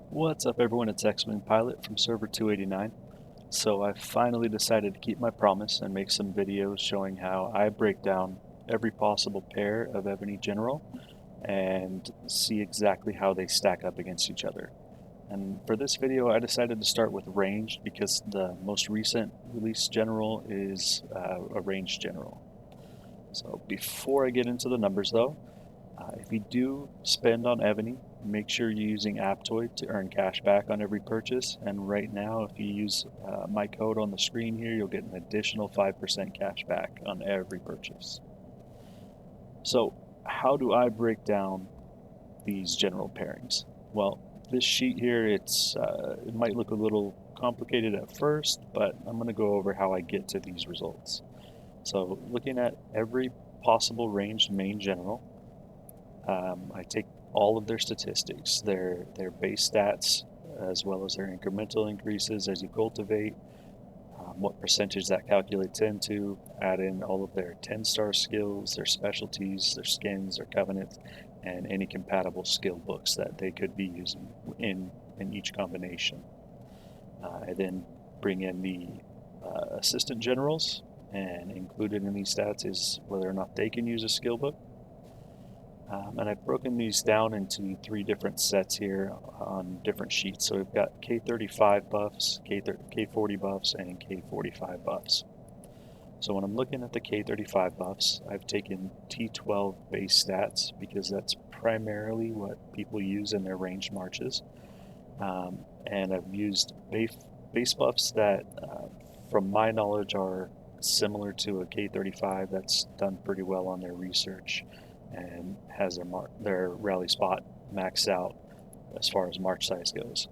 What's up everyone, it's X-Wing Pilot from server 289. So I finally decided to keep my promise and make some videos showing how I break down every possible pair of Evony General and see exactly how they stack up against each other. And for this video I decided to start with ranged because the most recent release general is a ranged general. So before I get into the numbers though, if you do spend on Evony, make sure you're using Aptoid to earn cash back on every purchase. And right now, if you use my code on the screen here, you'll get an additional 5% cash back on every purchase. So how do I break down these general pairings? Well, this sheet here, it might look a little complicated at first, but I'm going to go over how I get to these results. So looking at every possible ranged main general, I take all of their statistics, their base stats, as well as their incremental increases as you cultivate, what percentage that calculates into, add in all of their 10-star skills, their specialties, their skins, their covenants, and any compatible skill books that they could be using in each combination. I then bring in the assistant generals, and included in these stats is whether or not they can use a skill book. And I've broken these down into three different sets here on different sheets. So we've got K35 buffs, K40 buffs, and K45 buffs. So when I'm looking at the K35 buffs, I've taken T12 base stats because that's primarily what people use in their ranged marches. And I've used base buffs that, from my knowledge, are similar to a K35 that's done pretty well on their research and has their rally spot maxed out as far as march size goes.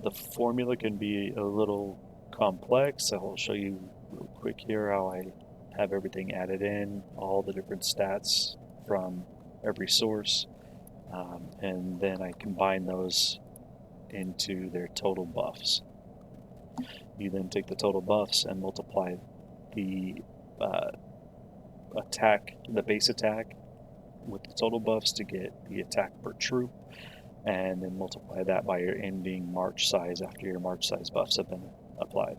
The formula can be a little complex. I'll show you real quick here how I have everything added in, all the different stats from every source, and then I combine those into their total buffs. You then take the total buffs and multiply the base attack with the total buffs to get the attack per troop, and then multiply that by your ending march size after your march size buffs have been applied.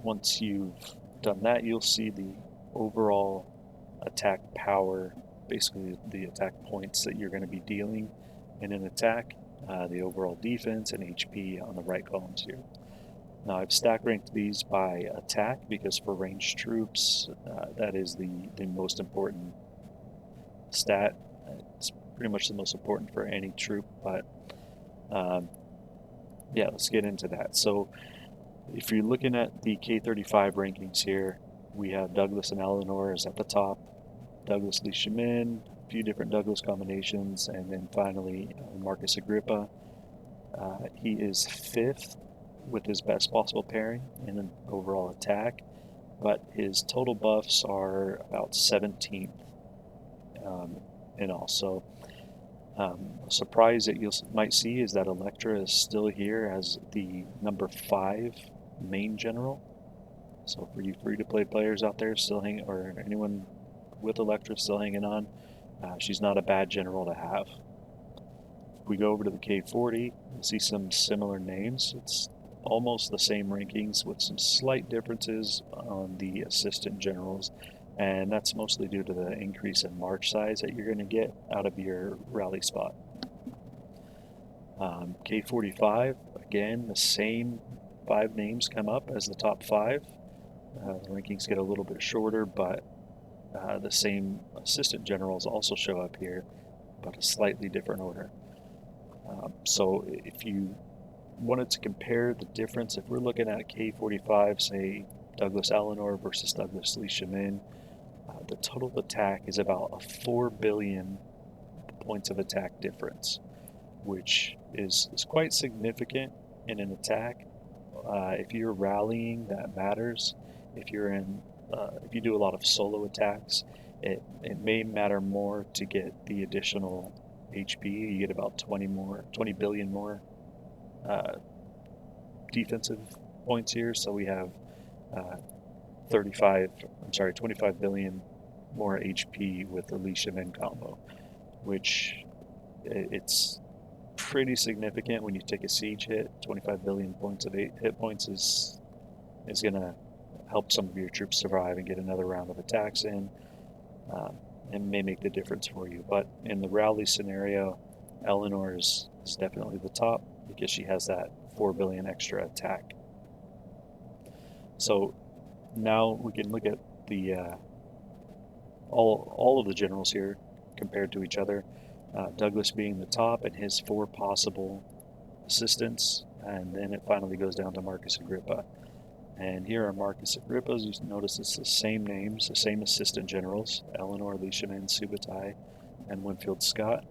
Once you've done that, you'll see the overall attack power, basically the attack points that you're going to be dealing in an attack, the overall defense and HP on the right columns here. Now I've stack ranked these by attack because for ranged troops, that is the most important stat. It's pretty much the most important for any troop, but yeah, let's get into that. So if you're looking at the K35 rankings here, we have Douglas and Eleanor is at the top, Douglas Lee Shamin, a few different Douglas combinations, and then finally Marcus Agrippa. He is 5th with his best possible pairing in an overall attack, but his total buffs are about 17th in all. So a surprise that you might see is that Electra is still here as the number 5 main general. So for you free-to-play players out there still hanging, or anyone with Electra still hanging on, she's not a bad general to have. If we go over to the K40, you'll see some similar names. It's almost the same rankings with some slight differences on the assistant generals, and that's mostly due to the increase in march size that you're going to get out of your rally spot. K45, again, the same 5 names come up as the top 5. The rankings get a little bit shorter, but the same assistant generals also show up here, but a slightly different order. So if you wanted to compare the difference, if we're looking at K45, say Douglas Eleanor versus Douglas Lee Shamin, the total attack is about a 4 billion points of attack difference, which is quite significant in an attack. If you're rallying, that matters. If you do a lot of solo attacks, it may matter more to get the additional HP. You get about 20 billion more defensive points here, so we have 25 billion more HP with the Lee Shamin combo, which it's pretty significant when you take a siege hit. 25 billion points of hit points is going to help some of your troops survive and get another round of attacks in. It may make the difference for you. But in the rally scenario, Eleanor is definitely the top because she has that 4 billion extra attack. So now we can look at the all of the generals here compared to each other. Douglas being the top and his 4 possible assistants, and then it finally goes down to Marcus Agrippa. And here are Marcus Agrippa's. You notice it's the same names, the same assistant generals: Eleanor, Leishman, Subutai, and Winfield Scott.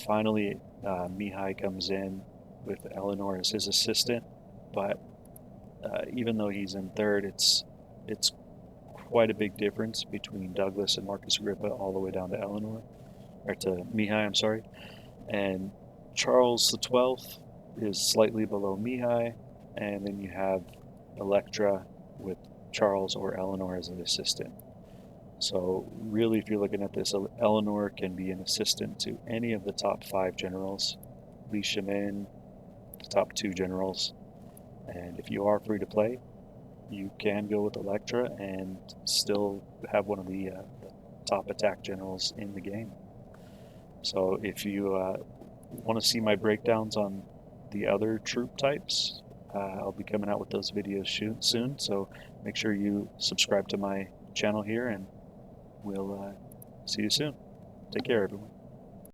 Finally, Mihai comes in with Eleanor as his assistant, but even though he's in third, it's quite a big difference between Douglas and Marcus Agrippa all the way down to Eleanor, or to Mihai, I'm sorry. And Charles the 12th is slightly below Mihai, and then you have Electra with Charles or Eleanor as an assistant. So really, if you're looking at this, Eleanor can be an assistant to any of the top 5 generals, Li Shimin, the top 2 generals. And if you are free to play, you can go with Electra and still have one of the top attack generals in the game. So if you want to see my breakdowns on the other troop types, I'll be coming out with those videos soon. So make sure you subscribe to my channel here, and we'll see you soon. Take care, everyone.